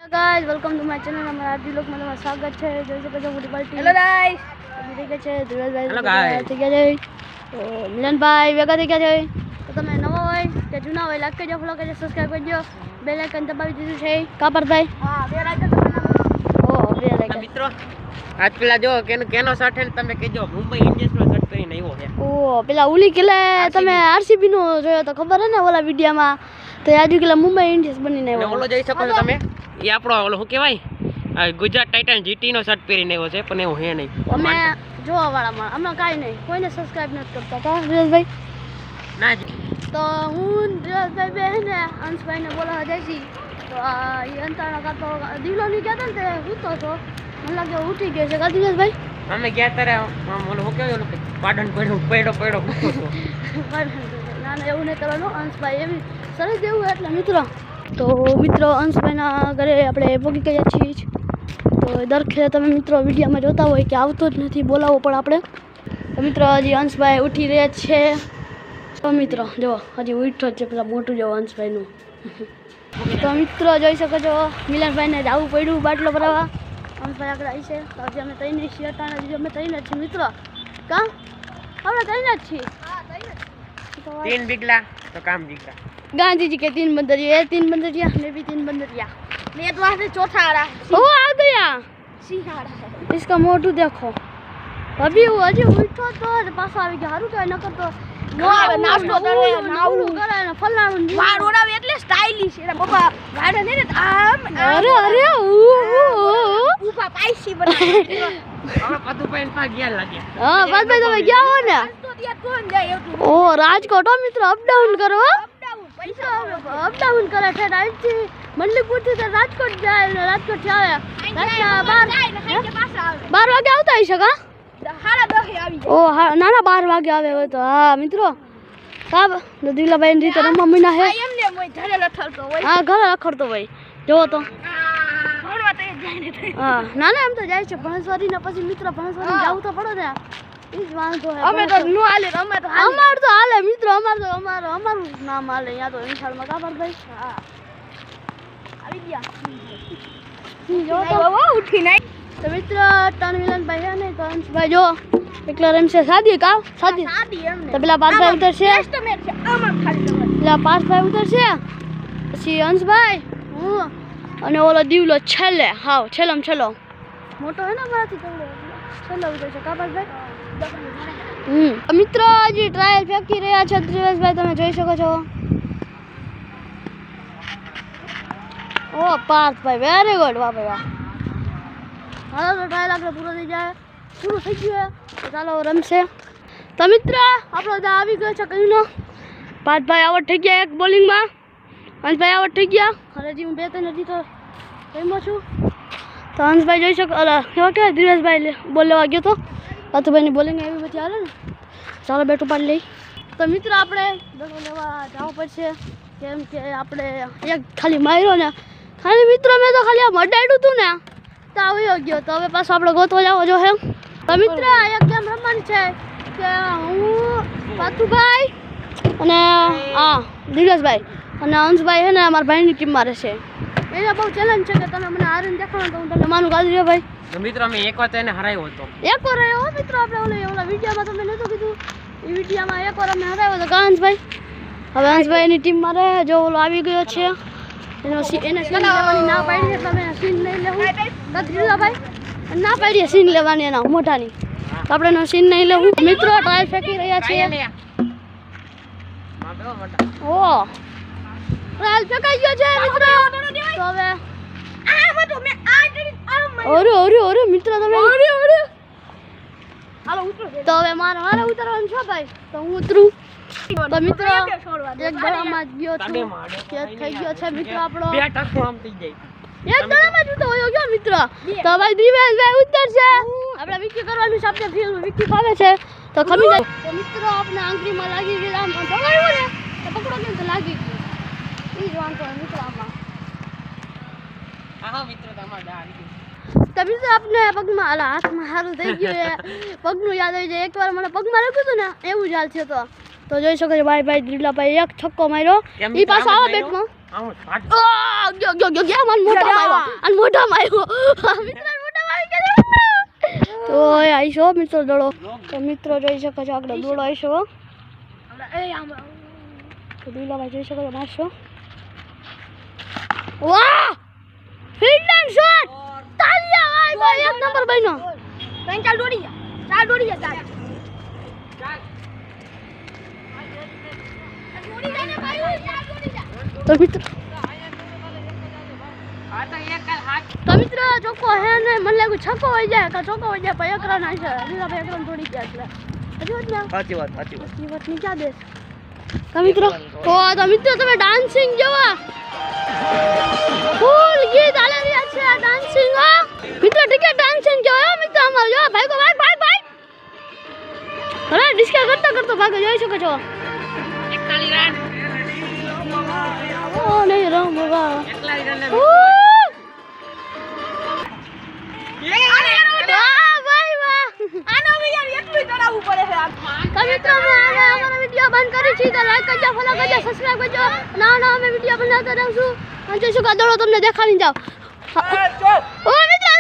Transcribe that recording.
guys welcome to my channel हमारा आज लोग में તમારું સ્વાગત છે જોઈ શકો છો મોટી પાર્ટી હેલો ગાઈસ અભી દેખે છે ધીરજભાઈ હેલો ગાઈસ થઈ ગયા છે તો મિલનભાઈ વેગા થઈ ગયા છે તો તમે નવા હોય કે જૂના હોય લાઈક કરજો ફોલો કરજો સબસ્ક્રાઇબ કરજો બેલ આઇકન દબાવી દીધું છે કાપરભાઈ હા બેલ આઇકન દબાવવાનું ઓ બેલ આઇકન મિત્રો આજ પેલા જો કેનો શર્ટ હે તમે કહેજો મુંબઈ ઇન્ડિયન્સ નો શર્ટ પહેરીને આવ્યો છે ઓ પેલા ઉલી કેલે તમે આરસીબી નો જોયો તો ખબર હે ને ઓલા વિડિયોમાં તો આજુ કેલા મુંબઈ ઇન્ડિયન્સ બનીને આવ્યો ઓલો જોઈ શકો છો તમે એ આપણો ઓલો શું કહેવાય ગુજરાત ટાઇટન જીટી નો શર્ટ પહેરીને આવ્યો છે પણ એવું હે નહીં અમે જોવા વાળામાં હમણાં કાંઈ નહીં કોઈને સબસ્ક્રાઇબ નથી કરતા કા ધીરજભાઈ ના તો હું ધીરજભાઈ બે ને અંશભાઈને બોલાવા જાય છે તો એ અંતાણા કાતો દીવલો ની ગયા હતા ને તે ઉતો તો મને લાગે ઉઠી ગયો છે કા ધીરજભાઈ અમે ગયા ત્યારે મને શું કહેવાય ઓલું પાડન પડ્યો ના ના એવું નહીં કરવાનું અંશભાઈ એવી સરસ જેવું એટલે મિત્રો અંશભાઈના ઘરે આપણે પહોંચી ગયા છીએ તો દર વખતે તમે મિત્રો વિડીયોમાં જોતા હોય કે આવતો જ નથી બોલાવો પણ આપણે તો મિત્રો હજી અંશભાઈ ઉઠી રહ્યા છે તો મિત્રો જો હજી ઉઠો છે પેલા મોટું જો અંશભાઈનું તો મિત્રો જોઈ શકો છો મિલનભાઈને જવું પડ્યું બાટલો ભરાવા અંશભાઈ આગળ આવી છે તો હજી અમે તઈને છીએ અટાણા હજી અમે તઈને જ છીએ મિત્રો કાં આપણે તઈને જ છીએ तीन बिगला तो काम बिगला गांधी जी के 3 बंदरिया 3 बंदरिया मैं भी 3 बंदरिया मैं तो वहां से चौथा आ रहा वो आ गया सिंह आ रहा है इसका मोटू देखो अभी वो अजी उठो तो पास आ गया हारू काय न करतो नाश्तो करे नावलू करे ને ફલાણું વાળ ઓરાવે એટલે સ્ટાઇલિશ એના બાપા વાડ ને ને આમ અરે ઉભા પાઈસી બનાવે હવે પતુ પેન પા ગયા લાગ્યા હા બાદ તમે ગયા હો ને તો ત્યાં કોણ જાય એવું ઓ રાજકોટ મિત્રો અપ ડાઉન કરો પૈસા અપ ડાઉન કરે છે રાજથી મલ્લીપુર થી તો રાજકોટ જાય ને રાજકોટ થી આવે રાતના 12 વાગે આવતા હશે કા 10:30 આવી જાય ઓ હા ના ના 12 વાગે આવે હોય તો હા મિત્રો સાબ દીવલાભાઈ ની રીતે રમવા મહિના હે એમને મોય ઘરે લખડતો હોય હા ઘરે લખડતો હોય જોવો તો ભણવા તો જાય ને હા ના ના એમ તો જાય છે ભણસવારી ને પછી મિત્રો ભણસવારી જાવું તો પડે ને ઈ જ વાંધો હે અમે તો નો હાલે અમે તો અમાર તો હાલે મિત્રો અમારું નામ હાલે યા તો ઇન્સાલમાં કાપરભાઈ હા આવી ગયા જો તો બાબા ઉઠી નહીં તો મિત્રો ટન મિલનભાઈ હે ને તો અંશભાઈ જો એકલા રમશે સાદી એમને તો પેલા પાર્થભાઈ ઉતરશે એસ્ટિમેટ છે આમાં ખાલી પેલા પાર્થભાઈ ઉતરશે પછી અંશભાઈ હું અને ઓલો દીવલો છેલ્લો મોટો હે ને મારાથી છેલ્લો ઉતરશે કાપરભાઈ મિત્રો હજી ટ્રાયલ ફેંકી રહ્યા છે ધીરજભાઈ તમે જોઈ શકો છો ઓ પાર્થભાઈ વેરી ગુડ વાહ ભાઈ વાહ હાલો તો ટ્રાયલ આપણે પૂરું થઈ ગયું તો ચાલો રમશે તો મિત્ર આપણો દા આવી ગયો છે કઈનો પાર્થભાઈ આઉટ થઈ ગયા એક બોલિંગમાં હંસભાઈ આઉટ થઈ ગયા હરેજી હું 2-3 હજી તો રમ્યો છું તો હંસભાઈ જોઈ શકો કેવા કે ધીરજભાઈ બોલ લેવા ગયો તો પાર્થભાઈની બોલિંગ એવી બધી આવે ને ચાલો બેટ ઉપાડી લઈ તો મિત્ર આપણે દડો લેવા જવું પડશે કેમ કે આપણે એક ખાલી માર્યો ને ખાલી મિત્રો મેં તો ખાલી આમ અડાડ્યું હતું ને તો આવ્યો ગયો તો હવે પાછો આપણે ગોતવા જવો જો હે તો મિત્ર એક ગેમ રમવાની છે કે હું પાથુભાઈ અને ધીરજભાઈ અને અંશભાઈ છે ને અમારા ભાઈની ટીમમાં રહેશે એને બહુ ચેલેન્જ છે કે તમે મને હારીને દેખાડો તો હું તમને માનું કાઢી ભાઈ તો મિત્રો અમે એક વાર એને હરાવ્યો હતો એક વાર હરાવ્યો મિત્રો આપણે ઓલા વિડીયોમાં તમે નહોતું કીધું એ વિડીયોમાં એક વાર અમે હરાવ્યો તો અંશભાઈ હવે અંશભાઈની ટીમમાં રહે જો ઓલો આવી ગયો છે એને સીન લેવાની ના પાડી છે તમે સીન નહીં લેવું ધીરજભાઈ ના પાડીએ સીન લેવાની એના મોટાની તો આપણે એનો સીન નહીં લેવું મિત્રો ટ્રાયલ ફેંકી રહ્યા છીએ ઓ ટ્રાયલ ફેંકાઈ ગયો છે મિત્રો તો હવે ઓરે મિત્રો તમે તો હવે મારે ઉતરવાનું છે ભાઈ તો હું ઉતરું તો મિત્રો એક દડામાં જ ગયો છું કે થઈ ગયો છે મિત્રો આપણો બે ટકો આમ થઈ જાય એક દડામાં જ તો હોયો ગયો મિત્રો તો ભાઈ દિવેશભાઈ ઉતરશે આપણે વિકી કરવાનું છે આપણે ફિલ્મ વિકી ફાવે છે તો ખમી જાય તો મિત્રો આપણે આંગળીમાં લાગી ગઈ આમ દબાવ્યું ને તો પકડો કેમ તો લાગી ગયું ઈ જ વાંધો મિત્રો આમાં હા મિત્રો તમારે આવી ગયું તો મિત્રો આપણે પગમાં હાથમાં સારું થઈ ગયું પગનું યાદ આવી જાય એકવાર મને પગમાં રાખ્યું હતું ને એવું જ હાલ છે તો જોઈ શકો છો ભાઈ દિવલાભાઈ એક છક્કો માર્યો ઈ પાછો આવો બેટમાં આમ ફાટ ગયો મન મોઢામાં આવ્યો મિત્ર મોઢામાં આવી ગયો તો આઈશો મિત્રો દડો તો મિત્રો જોઈ શકો છો આપણે દોડો આઈશો તો દુલાભાઈ જોઈ શકો છો મારશો વાહ ફિલ્ડિંગ શોટ તાલિયા ભાઈ એક નંબર બન્યો ત્રણ ચાર દોડી ગયા તો મિત્રો તો મિત્રો ચોખ્ખો હે ને મને લાગ્યું છક્કો હોય જાય કે ચોખ્ખો હોય જાય પણ એક રન આવશે દુલાભાઈ એક રન દોડી ગયા એટલે સાચી વાત ની વાત ની ક્યાં દેશ તો મિત્રો તમે ડાન્સિંગ જોવા ફૂલ ગીત આલે રહ્યા છે ડાન્સિંગ મિત્રો ટિકિટ ડાન્સિંગ જોયો મિત્રો અમાર જો ભાઈ અરે ડિસ્કા કરતો ભાગો જોઈ શકો છો 41 રન ઓ નહીં રમ બાબા 41 રન મિત્રો અમારો વિડિયો બંધ કરી છે તો લાઈક કરજો ફોલો કરજો સબસ્ક્રાઇબ કરજો ના અમે વિડિયો બનાવતા રહું છું અને જોઈશું કે દોડો તમને દેખાડી જાવ ઓ મિત્રો